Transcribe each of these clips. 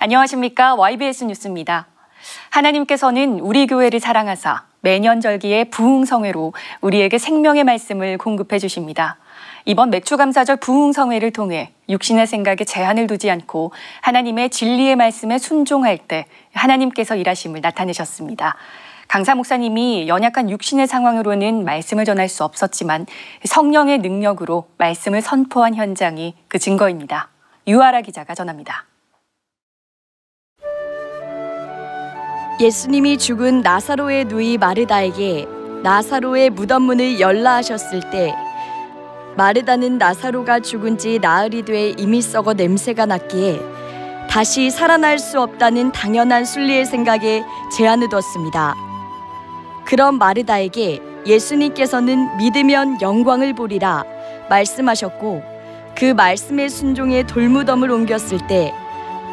안녕하십니까. YBS 뉴스입니다. 하나님께서는 우리 교회를 사랑하사 매년 절기의 부흥성회로 우리에게 생명의 말씀을 공급해 주십니다. 이번 맥주감사절 부흥성회를 통해 육신의 생각에 제한을 두지 않고 하나님의 진리의 말씀에 순종할 때 하나님께서 일하심을 나타내셨습니다. 강사 목사님이 연약한 육신의 상황으로는 말씀을 전할 수 없었지만 성령의 능력으로 말씀을 선포한 현장이 그 증거입니다. 유아라 기자가 전합니다. 예수님이 죽은 나사로의 누이 마르다에게 나사로의 무덤 문을 열라 하셨을 때 마르다는 나사로가 죽은 지 나흘이 돼 이미 썩어 냄새가 났기에 다시 살아날 수 없다는 당연한 순리의 생각에 제한을 뒀습니다. 그런 마르다에게 예수님께서는 믿으면 영광을 보리라 말씀하셨고 그 말씀에 순종해 돌무덤을 옮겼을 때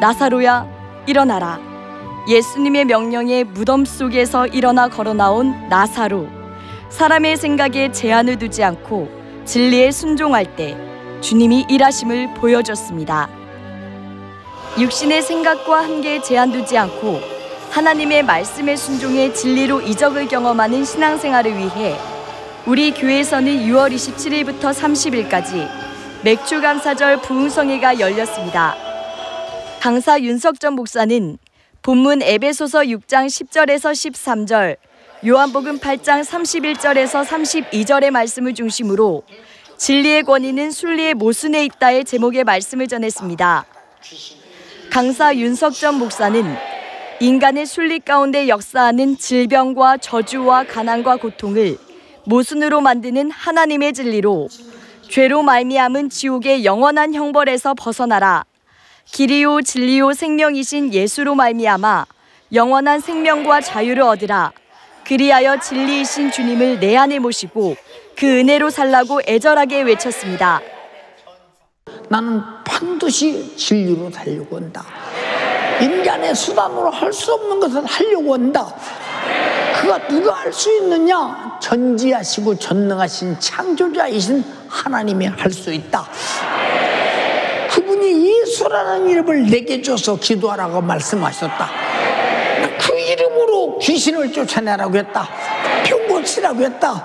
나사로야 일어나라. 예수님의 명령에 무덤 속에서 일어나 걸어 나온 나사로. 사람의 생각에 제한을 두지 않고 진리에 순종할 때 주님이 일하심을 보여줬습니다. 육신의 생각과 한계에 제한 두지 않고 하나님의 말씀에 순종해 진리로 이적을 경험하는 신앙생활을 위해 우리 교회에서는 6월 27일부터 30일까지 맥주감사절 부흥성회가 열렸습니다. 강사 윤석전 목사는 본문 에베소서 6장 10절에서 13절, 요한복음 8장 31절에서 32절의 말씀을 중심으로 진리의 권위는 순리의 모순에 있다의 제목의 말씀을 전했습니다. 강사 윤석전 목사는 인간의 순리 가운데 역사하는 질병과 저주와 가난과 고통을 모순으로 만드는 하나님의 진리로 죄로 말미암은 지옥의 영원한 형벌에서 벗어나라. 길이요 진리요 생명이신 예수로 말미암아 영원한 생명과 자유를 얻으라. 그리하여 진리이신 주님을 내 안에 모시고 그 은혜로 살라고 애절하게 외쳤습니다. 나는 반드시 진리로 살려고 한다. 인간의 수단으로 할 수 없는 것을 하려고 한다. 그가 누가 할 수 있느냐? 전지하시고 전능하신 창조자이신 하나님이 할 수 있다. 그분이 예수라는 이름을 내게 줘서 기도하라고 말씀하셨다. 그 이름으로 귀신을 쫓아내라고 했다. 병 고치라고 했다.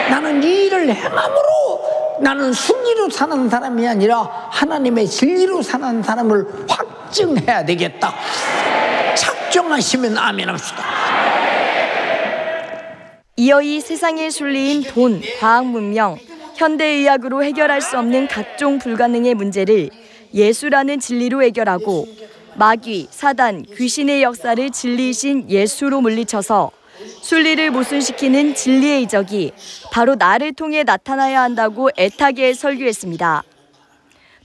나는 이 일을 행함으로 나는 순리로 사는 사람이 아니라 하나님의 진리로 사는 사람을 확증해야 되겠다. 작정하시면 아멘 합시다. 이어 이 세상의 순리인 돈, 과학 문명, 현대의학으로 해결할 수 없는 각종 불가능의 문제를 예수라는 진리로 해결하고 마귀, 사단, 귀신의 역사를 진리이신 예수로 물리쳐서 순리를 모순시키는 진리의 이적이 바로 나를 통해 나타나야 한다고 애타게 설교했습니다.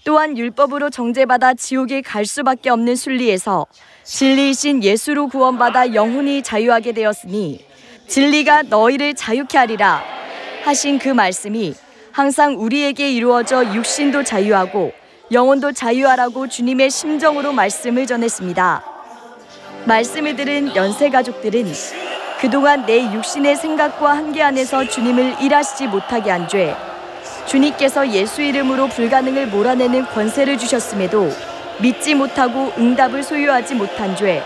또한 율법으로 정죄받아 지옥에 갈 수밖에 없는 순리에서 진리이신 예수로 구원받아 영혼이 자유하게 되었으니 진리가 너희를 자유케 하리라 하신 그 말씀이 항상 우리에게 이루어져 육신도 자유하고 영혼도 자유하라고 주님의 심정으로 말씀을 전했습니다. 말씀을 들은 연세 가족들은 그동안 내 육신의 생각과 한계 안에서 주님을 일하시지 못하게 한 죄, 주님께서 예수 이름으로 불가능을 몰아내는 권세를 주셨음에도 믿지 못하고 응답을 소유하지 못한 죄,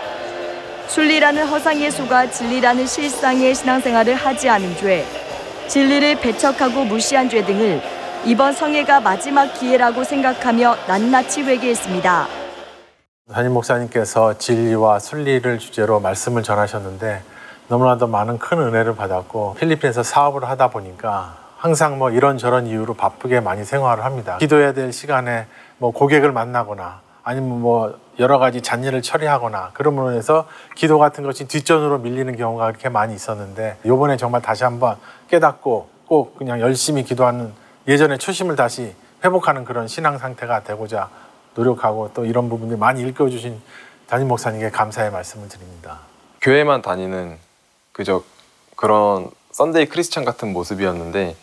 순리라는 허상의 수가 진리라는 실상의 신앙생활을 하지 않은 죄, 진리를 배척하고 무시한 죄 등을 이번 성회가 마지막 기회라고 생각하며 낱낱이 회개했습니다. 담임 목사님께서 진리와 순리를 주제로 말씀을 전하셨는데 너무나도 많은 큰 은혜를 받았고 필리핀에서 사업을 하다 보니까 항상 이런저런 이유로 바쁘게 많이 생활을 합니다. 기도해야 될 시간에 고객을 만나거나 아니면 여러 가지 잡일을 처리하거나 그러므로 해서 기도 같은 것이 뒷전으로 밀리는 경우가 그렇게 많이 있었는데 이번에 정말 다시 한번 깨닫고 꼭 그냥 열심히 기도하는 예전의 초심을 다시 회복하는 그런 신앙 상태가 되고자 노력하고 또 이런 부분들 많이 읽어주신 담임 목사님께 감사의 말씀을 드립니다. 교회만 다니는 그저 그런 썬데이 크리스찬 같은 모습이었는데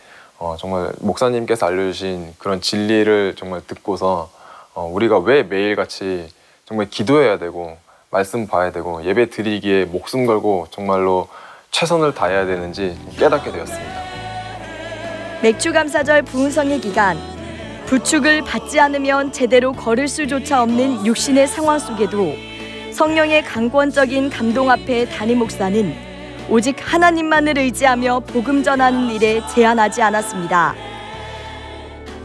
정말 목사님께서 알려주신 그런 진리를 정말 듣고서 우리가 왜 매일같이 정말 기도해야 되고 말씀 봐야 되고 예배 드리기에 목숨 걸고 정말로 최선을 다해야 되는지 깨닫게 되었습니다. 맥주감사절 부흥성회 기간, 부축을 받지 않으면 제대로 걸을 수조차 없는 육신의 상황 속에도 성령의 강권적인 감동 앞에 담임 목사는 오직 하나님만을 의지하며 복음 전하는 일에 제한하지 않았습니다.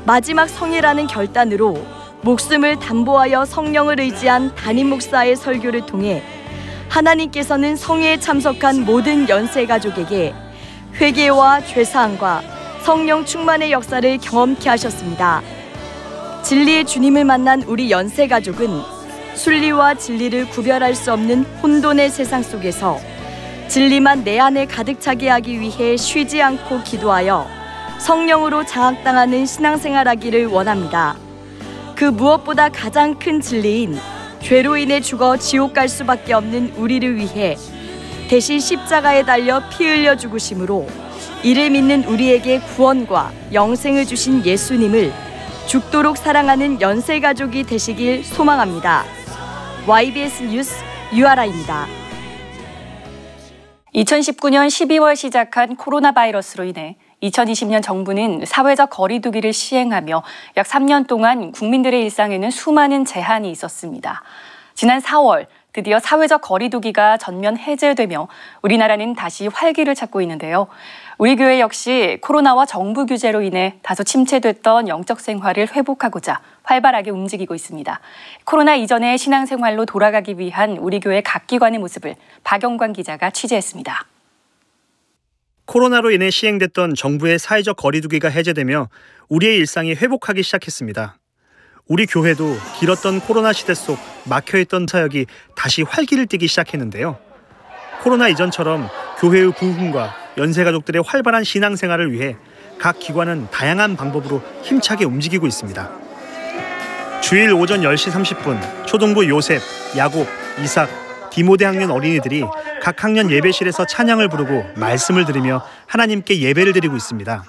마지막 성회라는 결단으로 목숨을 담보하여 성령을 의지한 담임 목사의 설교를 통해 하나님께서는 성회에 참석한 모든 연세 가족에게 회개와 죄사함과 성령 충만의 역사를 경험케 하셨습니다. 진리의 주님을 만난 우리 연세 가족은 순리와 진리를 구별할 수 없는 혼돈의 세상 속에서 진리만 내 안에 가득 차게 하기 위해 쉬지 않고 기도하여 성령으로 장악당하는 신앙생활하기를 원합니다. 그 무엇보다 가장 큰 진리인 죄로 인해 죽어 지옥 갈 수밖에 없는 우리를 위해 대신 십자가에 달려 피 흘려 죽으심으로 이를 믿는 우리에게 구원과 영생을 주신 예수님을 죽도록 사랑하는 연세 가족이 되시길 소망합니다. YBS 뉴스 유아라입니다. 2019년 12월 시작한 코로나 바이러스로 인해 2020년 정부는 사회적 거리 두기를 시행하며 약 3년 동안 국민들의 일상에는 수많은 제한이 있었습니다. 지난 4월 드디어 사회적 거리 두기가 전면 해제되며 우리나라는 다시 활기를 찾고 있는데요. 우리 교회 역시 코로나와 정부 규제로 인해 다소 침체됐던 영적 생활을 회복하고자 활발하게 움직이고 있습니다. 코로나 이전의 신앙생활로 돌아가기 위한 우리 교회 각 기관의 모습을 박영관 기자가 취재했습니다. 코로나로 인해 시행됐던 정부의 사회적 거리두기가 해제되며 우리의 일상이 회복하기 시작했습니다. 우리 교회도 길었던 코로나 시대 속 막혀있던 사역이 다시 활기를 띠기 시작했는데요. 코로나 이전처럼 교회의 부흥과 연세 가족들의 활발한 신앙생활을 위해 각 기관은 다양한 방법으로 힘차게 움직이고 있습니다. 주일 오전 10시 30분 초등부 요셉, 야곱, 이삭, 디모데 학년 어린이들이 각 학년 예배실에서 찬양을 부르고 말씀을 들으며 하나님께 예배를 드리고 있습니다.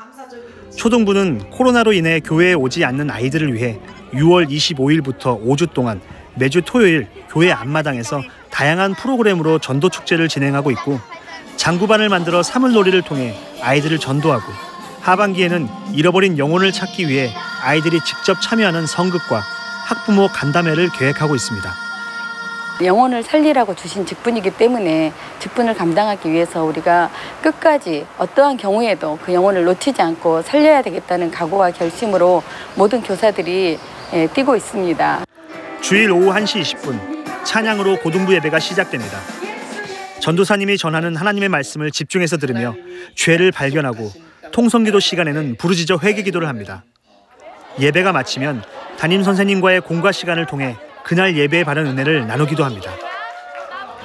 초등부는 코로나로 인해 교회에 오지 않는 아이들을 위해 6월 25일부터 5주 동안 매주 토요일 교회 앞마당에서 다양한 프로그램으로 전도 축제를 진행하고 있고 장구반을 만들어 사물놀이를 통해 아이들을 전도하고 하반기에는 잃어버린 영혼을 찾기 위해 아이들이 직접 참여하는 성극과 학부모 간담회를 계획하고 있습니다. 영혼을 살리라고 주신 직분이기 때문에 직분을 감당하기 위해서 우리가 끝까지 어떠한 경우에도 그 영혼을 놓치지 않고 살려야 되겠다는 각오와 결심으로 모든 교사들이 뛰고 있습니다. 주일 오후 1시 20분 찬양으로 고등부 예배가 시작됩니다. 전도사님이 전하는 하나님의 말씀을 집중해서 들으며 죄를 발견하고 통성기도 시간에는 부르짖어 회개기도를 합니다. 예배가 마치면 담임 선생님과의 공과 시간을 통해 그날 예배에 바른 은혜를 나누기도 합니다.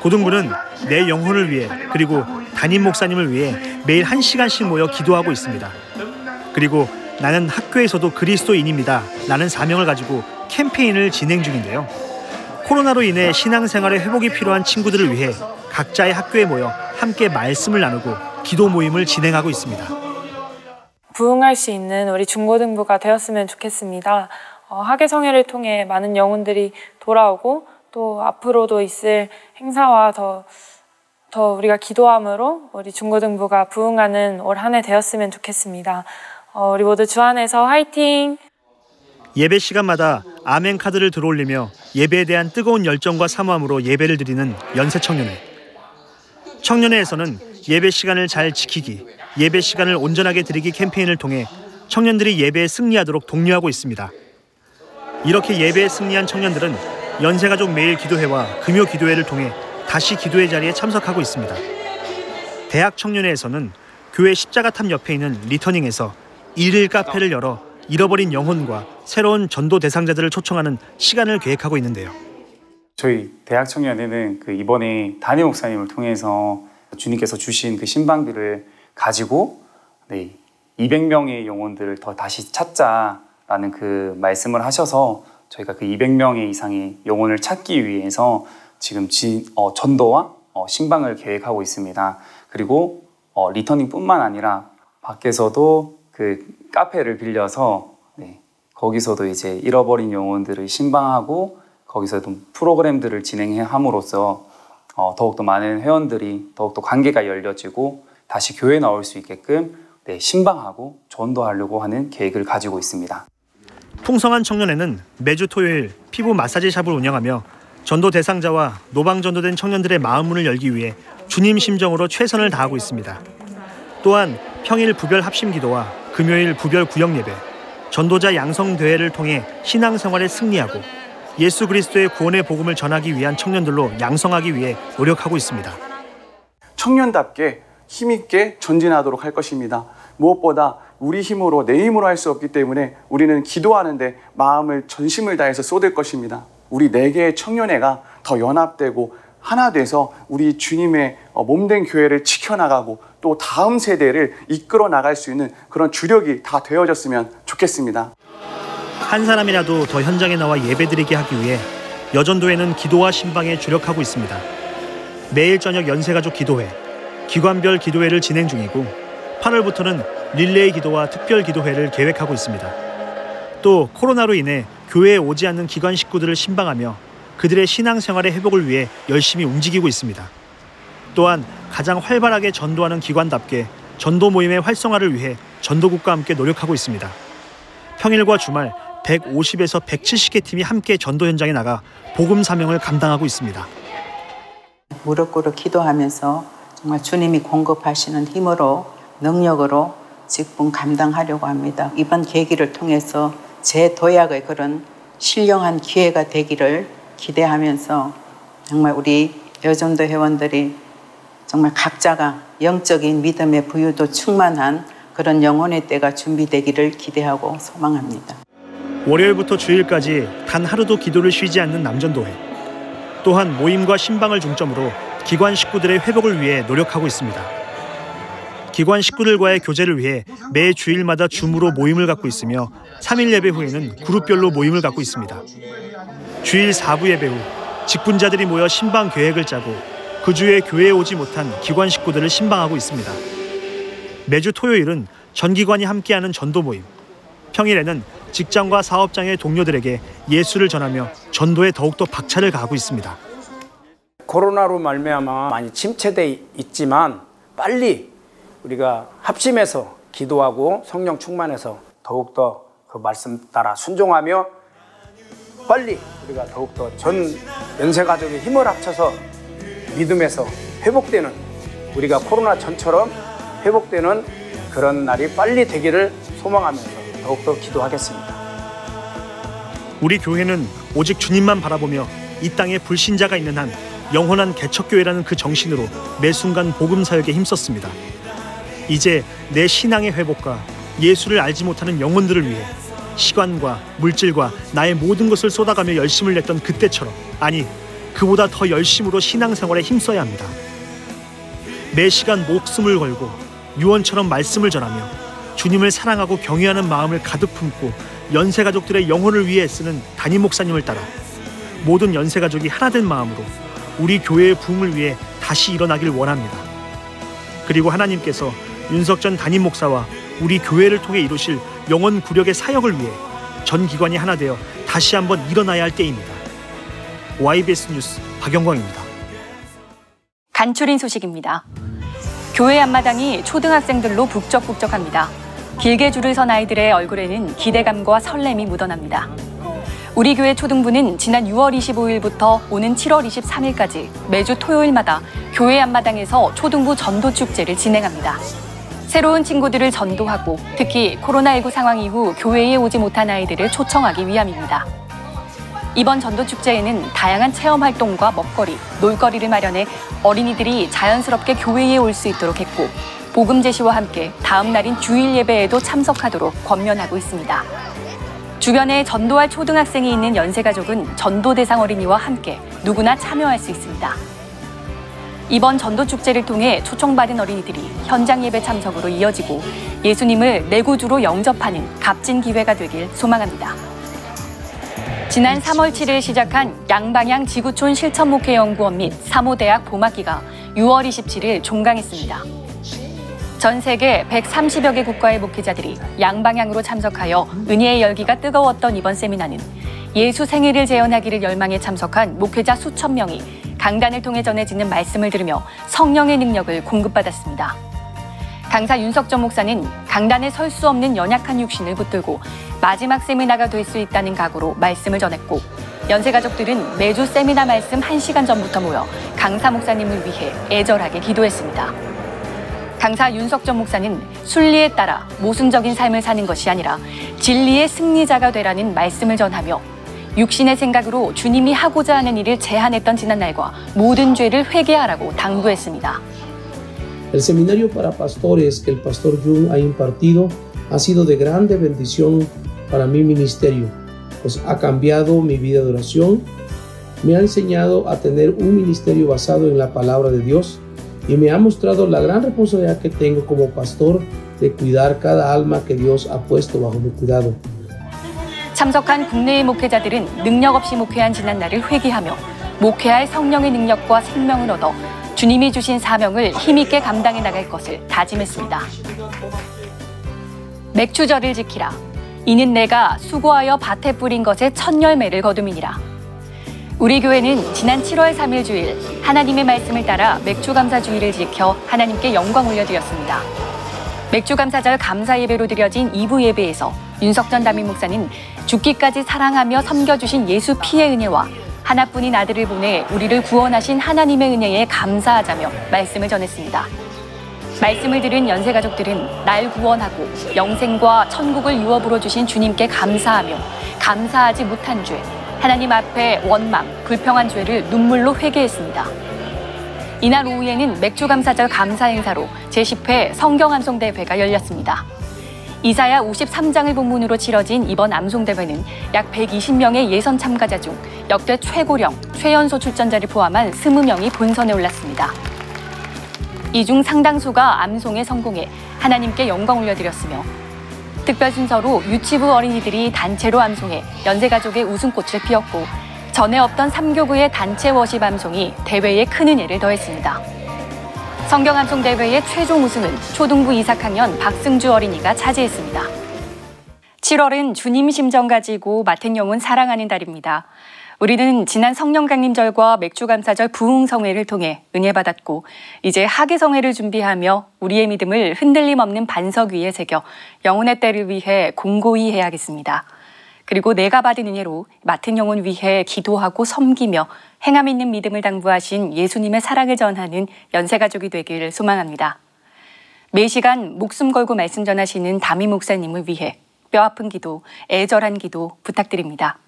고등부는 내 영혼을 위해 그리고 담임 목사님을 위해 매일 1시간씩 모여 기도하고 있습니다. 그리고 나는 학교에서도 그리스도인입니다 라는 사명을 가지고 캠페인을 진행 중인데요. 코로나로 인해 신앙생활의 회복이 필요한 친구들을 위해 각자의 학교에 모여 함께 말씀을 나누고 기도 모임을 진행하고 있습니다. 부흥할 수 있는 우리 중고등부가 되었으면 좋겠습니다. 학예성회를 통해 많은 영혼들이 돌아오고 또 앞으로도 있을 행사와 더 우리가 기도함으로 우리 중고등부가 부흥하는 올 한 해 되었으면 좋겠습니다. 우리 모두 주 안에서 화이팅! 예배 시간마다 아멘 카드를 들어올리며 예배에 대한 뜨거운 열정과 사모함으로 예배를 드리는 연세청년회. 청년회에서는 예배 시간을 잘 지키기, 예배 시간을 온전하게 드리기 캠페인을 통해 청년들이 예배에 승리하도록 독려하고 있습니다. 이렇게 예배에 승리한 청년들은 연세가족 매일 기도회와 금요 기도회를 통해 다시 기도회 자리에 참석하고 있습니다. 대학 청년회에서는 교회 십자가탑 옆에 있는 리터닝에서 일일 카페를 열어 잃어버린 영혼과 새로운 전도 대상자들을 초청하는 시간을 계획하고 있는데요. 저희 대학 청년회는 이번에 담임 목사님을 통해서 주님께서 주신 그 신방들을 가지고 200명의 영혼들을 더 다시 찾자라는 그 말씀을 하셔서 저희가 그 200명의 이상의 영혼을 찾기 위해서 지금 전도와 신방을 계획하고 있습니다. 그리고 리터닝뿐만 아니라 밖에서도 그 카페를 빌려서 거기서도 이제 잃어버린 영혼들을 신방하고 거기서도 프로그램들을 진행함으로써 더욱더 많은 회원들이 더욱더 관계가 열려지고 다시 교회에 나올 수 있게끔 신방하고 전도하려고 하는 계획을 가지고 있습니다. 풍성한 청년회는 매주 토요일 피부 마사지 샵을 운영하며 전도 대상자와 노방 전도된 청년들의 마음 문을 열기 위해 주님 심정으로 최선을 다하고 있습니다. 또한 평일 부별 합심 기도와 금요일 부별 구역 예배, 전도자 양성 대회를 통해 신앙생활에 승리하고 예수 그리스도의 구원의 복음을 전하기 위한 청년들로 양성하기 위해 노력하고 있습니다. 청년답게 힘있게 전진하도록 할 것입니다. 무엇보다 우리 힘으로 내 힘으로 할 수 없기 때문에 우리는 기도하는데 마음을 전심을 다해서 쏟을 것입니다. 우리 4개의 청년회가 더 연합되고 하나 돼서 우리 주님의 몸된 교회를 지켜나가고 또 다음 세대를 이끌어 나갈 수 있는 그런 주력이 다 되어졌으면 좋겠습니다. 한 사람이라도 더 현장에 나와 예배드리게 하기 위해 여전도회는 기도와 신방에 주력하고 있습니다. 매일 저녁 연세가족 기도회, 기관별 기도회를 진행 중이고 8월부터는 릴레이 기도와 특별 기도회를 계획하고 있습니다. 또 코로나로 인해 교회에 오지 않는 기관 식구들을 신방하며 그들의 신앙생활의 회복을 위해 열심히 움직이고 있습니다. 또한 가장 활발하게 전도하는 기관답게 전도 모임의 활성화를 위해 전도국과 함께 노력하고 있습니다. 평일과 주말 150에서 170개 팀이 함께 전도 현장에 나가 복음 사명을 감당하고 있습니다. 무릎 꿇어 기도하면서 정말 주님이 공급하시는 힘으로 능력으로 직분 감당하려고 합니다. 이번 계기를 통해서 제 도약의 그런 신령한 기회가 되기를 기대하면서 정말 우리 여전도 회원들이 정말 각자가 영적인 믿음의 부유도 충만한 그런 영혼의 때가 준비되기를 기대하고 소망합니다. 월요일부터 주일까지 단 하루도 기도를 쉬지 않는 남전도회. 또한 모임과 신방을 중점으로 기관 식구들의 회복을 위해 노력하고 있습니다. 기관 식구들과의 교제를 위해 매 주일마다 줌으로 모임을 갖고 있으며 3일 예배 후에는 그룹별로 모임을 갖고 있습니다. 주일 4부 예배 후 직분자들이 모여 신방 계획을 짜고 그 주에 교회에 오지 못한 기관 식구들을 신방하고 있습니다. 매주 토요일은 전 기관이 함께하는 전도 모임, 평일에는 직장과 사업장의 동료들에게 예수를 전하며 전도에 더욱더 박차를 가하고 있습니다. 코로나로 말미암아 많이 침체돼 있지만 빨리 우리가 합심해서 기도하고 성령 충만해서 더욱더 그 말씀 따라 순종하며 빨리 우리가 더욱더 전 연세가족의 힘을 합쳐서 믿음에서 회복되는, 우리가 코로나 전처럼 회복되는 그런 날이 빨리 되기를 소망하면서 더욱더 기도하겠습니다. 우리 교회는 오직 주님만 바라보며 이 땅에 불신자가 있는 한 영원한 개척교회라는 그 정신으로 매 순간 복음 사역에 힘썼습니다. 이제 내 신앙의 회복과 예수를 알지 못하는 영혼들을 위해 시간과 물질과 나의 모든 것을 쏟아가며 열심을 냈던 그때처럼, 아니 그보다 더 열심으로 신앙생활에 힘써야 합니다. 매 시간 목숨을 걸고 유언처럼 말씀을 전하며 주님을 사랑하고 경외하는 마음을 가득 품고 연세가족들의 영혼을 위해 쓰는 담임 목사님을 따라 모든 연세가족이 하나된 마음으로 우리 교회의 부흥을 위해 다시 일어나길 원합니다. 그리고 하나님께서 윤석전 담임 목사와 우리 교회를 통해 이루실 영원 구력의 사역을 위해 전 기관이 하나 되어 다시 한번 일어나야 할 때입니다. YBS 뉴스 박영광입니다. 간추린 소식입니다. 교회 앞마당이 초등학생들로 북적북적합니다. 길게 줄을 선 아이들의 얼굴에는 기대감과 설렘이 묻어납니다. 우리 교회 초등부는 지난 6월 25일부터 오는 7월 23일까지 매주 토요일마다 교회 앞마당에서 초등부 전도축제를 진행합니다. 새로운 친구들을 전도하고 특히 코로나19 상황 이후 교회에 오지 못한 아이들을 초청하기 위함입니다. 이번 전도축제에는 다양한 체험활동과 먹거리, 놀거리를 마련해 어린이들이 자연스럽게 교회에 올 수 있도록 했고 복음 제시와 함께 다음 날인 주일 예배에도 참석하도록 권면하고 있습니다. 주변에 전도할 초등학생이 있는 연세가족은 전도 대상 어린이와 함께 누구나 참여할 수 있습니다. 이번 전도축제를 통해 초청받은 어린이들이 현장 예배 참석으로 이어지고 예수님을 내 구주로 영접하는 값진 기회가 되길 소망합니다. 지난 3월 7일 시작한 양방향 지구촌 실천목회연구원 및 사모대학 봄학기가 6월 27일 종강했습니다. 전 세계 130여 개 국가의 목회자들이 양방향으로 참석하여 은혜의 열기가 뜨거웠던 이번 세미나는 예수 생애를 재현하기를 열망해 참석한 목회자 수천 명이 강단을 통해 전해지는 말씀을 들으며 성령의 능력을 공급받았습니다. 강사 윤석전 목사는 강단에 설 수 없는 연약한 육신을 붙들고 마지막 세미나가 될 수 있다는 각오로 말씀을 전했고 연세 가족들은 매주 세미나 말씀 1시간 전부터 모여 강사 목사님을 위해 애절하게 기도했습니다. 강사 윤석전 목사는 순리에 따라 모순적인 삶을 사는 것이 아니라 진리의 승리자가 되라는 말씀을 전하며 육신의 생각으로 주님이 하고자 하는 일을 제한했던 지난날과 모든 죄를 회개하라고 당부했습니다. El seminario para pastores que el pastor Jung ha impartido ha sido de grande bendición para mi ministerio, pues ha cambiado mi vida de oración, me ha enseñado a tener un ministerio basado en la palabra de Dios y me ha mostrado la gran responsabilidad que tengo como pastor de cuidar cada alma que Dios ha puesto bajo mi cuidado. 참석한 국내의 목회자들은 능력 없이 목회한 지난날을 회개하며 목회할 성령의 능력과 생명을 얻어 주님이 주신 사명을 힘있게 감당해 나갈 것을 다짐했습니다. 맥추절을 지키라. 이는 내가 수고하여 밭에 뿌린 것의 첫 열매를 거둠이니라. 우리 교회는 지난 7월 3일 주일 하나님의 말씀을 따라 맥추감사주일을 지켜 하나님께 영광 올려드렸습니다. 맥추감사절 감사 예배로 드려진 2부 예배에서 윤석전 담임 목사는 죽기까지 사랑하며 섬겨주신 예수 피의 은혜와 하나뿐인 아들을 보내 우리를 구원하신 하나님의 은혜에 감사하자며 말씀을 전했습니다. 말씀을 들은 연세 가족들은 날 구원하고 영생과 천국을 유업으로 주신 주님께 감사하며 감사하지 못한 죄, 하나님 앞에 원망, 불평한 죄를 눈물로 회개했습니다. 이날 오후에는 맥추감사절 감사 행사로 제10회 성경 암송대회가 열렸습니다. 이사야 53장을 본문으로 치러진 이번 암송대회는 약 120명의 예선 참가자 중 역대 최고령, 최연소 출전자를 포함한 20명이 본선에 올랐습니다. 이 중 상당수가 암송에 성공해 하나님께 영광 올려드렸으며 특별 순서로 유치부 어린이들이 단체로 암송해 연세가족의 웃음꽃을 피웠고 전에 없던 3교구의 단체 워십 암송이 대회에 큰 은혜를 더했습니다. 성경 암송 대회의 최종 우승은 초등부 2학년 박승주 어린이가 차지했습니다. 7월은 주님 심정 가지고 맡은 영혼 사랑하는 달입니다. 우리는 지난 성령 강림절과 맥추감사절 부흥성회를 통해 은혜 받았고 이제 하계성회를 준비하며 우리의 믿음을 흔들림 없는 반석 위에 새겨 영혼의 때를 위해 공고히 해야겠습니다. 그리고 내가 받은 은혜로 맡은 영혼 위해 기도하고 섬기며 행함 있는 믿음을 당부하신 예수님의 사랑을 전하는 연세가족이 되기를 소망합니다. 매 시간 목숨 걸고 말씀 전하시는 담임 목사님을 위해 뼈아픈 기도, 애절한 기도 부탁드립니다.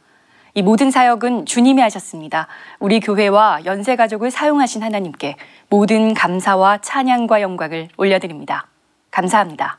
이 모든 사역은 주님이 하셨습니다. 우리 교회와 연세가족을 사용하신 하나님께 모든 감사와 찬양과 영광을 올려드립니다. 감사합니다.